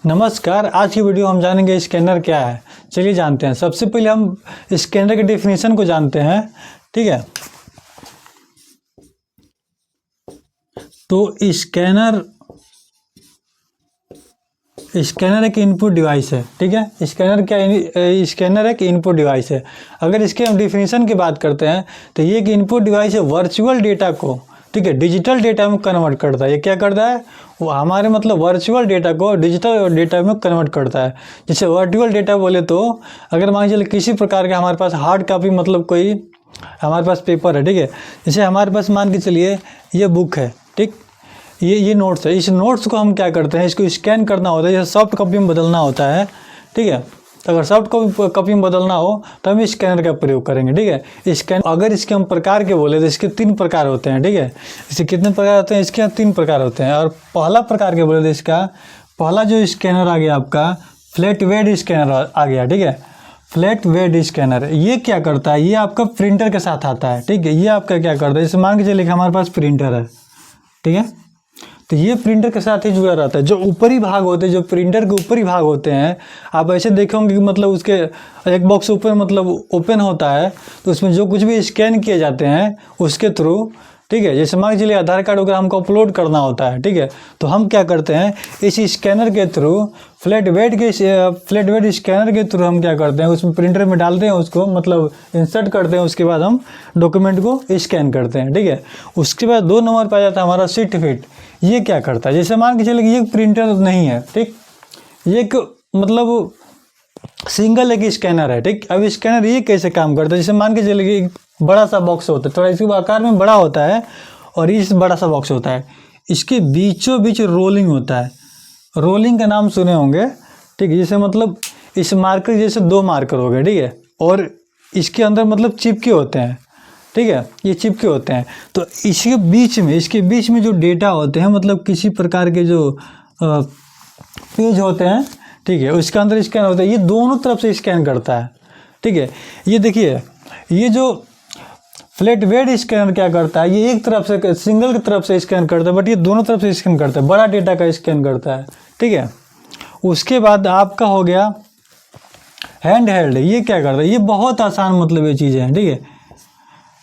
नमस्कार। आज की वीडियो हम जानेंगे स्कैनर क्या है। चलिए जानते हैं। सबसे पहले हम स्कैनर के डेफिनेशन को जानते हैं। ठीक है, तो स्कैनर एक इनपुट डिवाइस है। ठीक है, स्कैनर एक इनपुट डिवाइस है। अगर इसके हम डेफिनेशन की बात करते हैं तो ये एक इनपुट डिवाइस है, वर्चुअल डेटा को ठीक है डिजिटल डेटा में कन्वर्ट करता है। ये क्या करता है, वो हमारे मतलब वर्चुअल डेटा को डिजिटल डेटा में कन्वर्ट करता है। जैसे वर्चुअल डेटा बोले तो अगर मान चलिए किसी प्रकार का हमारे पास हार्ड कॉपी मतलब कोई हमारे पास पेपर है। ठीक है, जैसे हमारे पास मान के चलिए ये बुक है। ठीक, ये नोट्स है। इस नोट्स को हम क्या करते हैं, इसको स्कैन करना होता है, जैसे सॉफ्ट कॉपी में बदलना होता है। ठीक है, अगर सॉफ्ट कॉपी में बदलना हो तो हम स्कैनर का प्रयोग करेंगे। ठीक है, स्कैन अगर इसके हम प्रकार के बोले तो इसके 3 प्रकार होते हैं। ठीक है, इसके कितने प्रकार होते हैं, इसके 3 प्रकार होते हैं। और पहला प्रकार के बोले तो इसका पहला जो स्कैनर आ गया आपका फ्लैट बेड स्कैनर आ गया। ठीक है, फ्लैट बेड स्कैनर ये क्या करता है, ये आपका प्रिंटर के साथ आता है। ठीक है, ये आपका क्या करता है, जैसे मान के चलिए हमारे पास प्रिंटर है। ठीक है, तो ये प्रिंटर के साथ ही जुड़ा रहता है। जो ऊपरी भाग होते हैं, जो प्रिंटर के ऊपरी भाग होते हैं, आप ऐसे देखेंगे कि मतलब उसके एक बॉक्स ऊपर मतलब ओपन होता है, तो उसमें जो कुछ भी स्कैन किए जाते हैं उसके थ्रू। ठीक है, जैसे मान चलिए आधार कार्ड वगैरह हमको अपलोड करना होता है। ठीक है, तो हम क्या करते हैं, इस स्कैनर के थ्रू फ्लैट बेड स्कैनर के थ्रू हम क्या करते हैं, उसमें प्रिंटर में डालते हैं, उसको मतलब इंसर्ट करते हैं। उसके बाद हम डॉक्यूमेंट को स्कैन करते हैं। ठीक है, उसके बाद 2 नंबर पर आ जाता है हमारा सीट फिट। ये क्या करता है, जैसे मान के चलिए कि ये प्रिंटर नहीं है। ठीक, ये एक मतलब सिंगल एक स्कैनर है। ठीक, अब स्कैनर ये कैसे काम करता है, जैसे मान के चलिए कि बड़ा सा बॉक्स होता है, थोड़ा इसके आकार में बड़ा होता है और इस बड़ा सा बॉक्स होता है, इसके बीचों बीच रोलिंग होता है। रोलिंग का नाम सुने होंगे। ठीक है, जैसे मतलब इस मार्कर जैसे 2 मार्कर हो गए। ठीक है, और इसके अंदर मतलब चिपके होते हैं। ठीक है, ये चिपके होते हैं। तो इसके बीच में जो डेटा होते हैं, मतलब किसी प्रकार के जो पेज होते हैं, ठीक है, उसके अंदर स्कैन होता है। ये दोनों तरफ से स्कैन करता है। ठीक है, ये देखिए, ये जो फ्लैट बेड स्कैनर क्या करता है, ये एक तरफ से सिंगल की तरफ से स्कैन करता है, बट ये दोनों तरफ से स्कैन करता है, बड़ा डेटा का स्कैन करता है। ठीक है, उसके बाद आपका हो गया हैंड हेल्ड। ये क्या करता है, ये बहुत आसान मतलब ये चीज़ें हैं। ठीक है,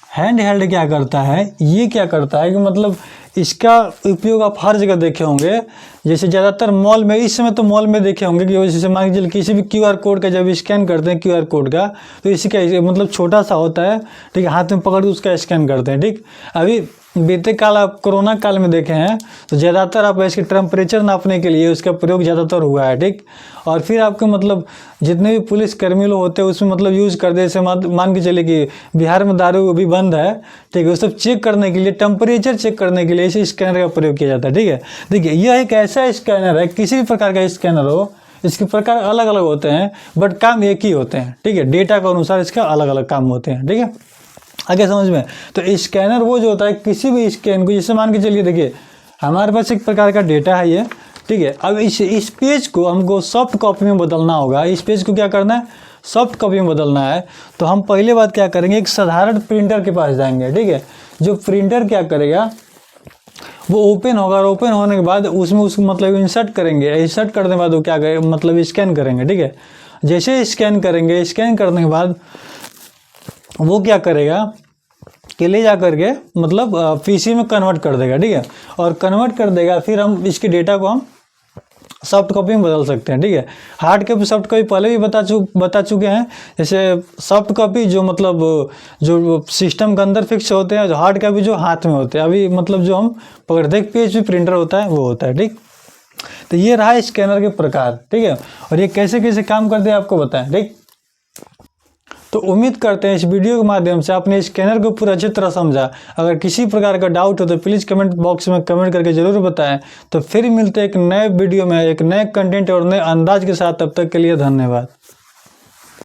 हैंड हेल्ड क्या करता है, ये क्या करता है कि मतलब इसका उपयोग आप हर जगह देखे होंगे। जैसे ज़्यादातर मॉल में, इस समय तो मॉल में देखे होंगे कि जैसे मान लीजिए किसी भी QR कोड का जब स्कैन करते हैं, QR कोड का, तो इसी का मतलब छोटा सा होता है। ठीक है, हाथ में पकड़ के उसका स्कैन करते हैं। ठीक, अभी बीते काल आप कोरोना काल में देखे हैं तो ज़्यादातर आप इसके टेम्परेचर नापने के लिए उसका प्रयोग ज़्यादातर हुआ है। ठीक, और फिर आपके मतलब जितने भी पुलिस कर्मी लोग होते हैं उसमें मतलब यूज़ करते हैं। जैसे मान के चलिए कि बिहार में दारू भी बंद है। ठीक है, वो सब चेक करने के लिए, टेम्परेचर चेक करने के लिए इस स्कैनर का प्रयोग किया जाता है। ठीक है, देखिए यह एक ऐसा स्कैनर है, किसी भी प्रकार का स्कैनर हो, इसके प्रकार अलग अलग होते हैं बट काम एक ही होते हैं। ठीक है, डेटा के अनुसार इसका अलग अलग काम होते हैं। ठीक है, आगे समझ में। तो स्कैनर वो जो होता है किसी भी स्कैन को, जैसे मान के चलिए देखिए हमारे पास एक प्रकार का डेटा है ये। ठीक है, अब इस पेज को हमको सॉफ्ट कॉपी में बदलना होगा। इस पेज को क्या करना है, सॉफ्ट कॉपी में बदलना है। तो हम पहले बात क्या करेंगे, एक साधारण प्रिंटर के पास जाएंगे। ठीक है, जो प्रिंटर क्या करेगा, वो ओपन होगा, और ओपन होने के बाद उसमें उसको मतलब इंसर्ट करेंगे। इंसर्ट करने के बाद वो क्या करेंगे, मतलब स्कैन करेंगे। ठीक है, जैसे स्कैन करेंगे, स्कैन करने के बाद वो क्या करेगा कि ले जा करके मतलब PC में कन्वर्ट कर देगा। ठीक है, और कन्वर्ट कर देगा, फिर हम इसके डेटा को हम सॉफ्ट कॉपी में बदल सकते हैं। ठीक है, हार्ड कॉपी सॉफ्ट कॉपी पहले भी बता चुके हैं। जैसे सॉफ्ट कॉपी जो मतलब जो सिस्टम के अंदर फिक्स होते हैं, जो हार्ड कॉपी जो हाथ में होते हैं। अभी मतलब जो हम पकड़ते हैं पेज पे प्रिंटर होता है वो होता है। ठीक, तो ये रहा स्कैनर के प्रकार। ठीक है, और ये कैसे कैसे काम करते हैं आपको बताएं। ठीक, तो उम्मीद करते हैं इस वीडियो के माध्यम से आपने स्कैनर को पूरा अच्छी तरह समझा। अगर किसी प्रकार का डाउट हो तो प्लीज़ कमेंट बॉक्स में कमेंट करके ज़रूर बताएं। तो फिर मिलते हैं एक नए वीडियो में एक नए कंटेंट और नए अंदाज के साथ। तब तक के लिए धन्यवाद।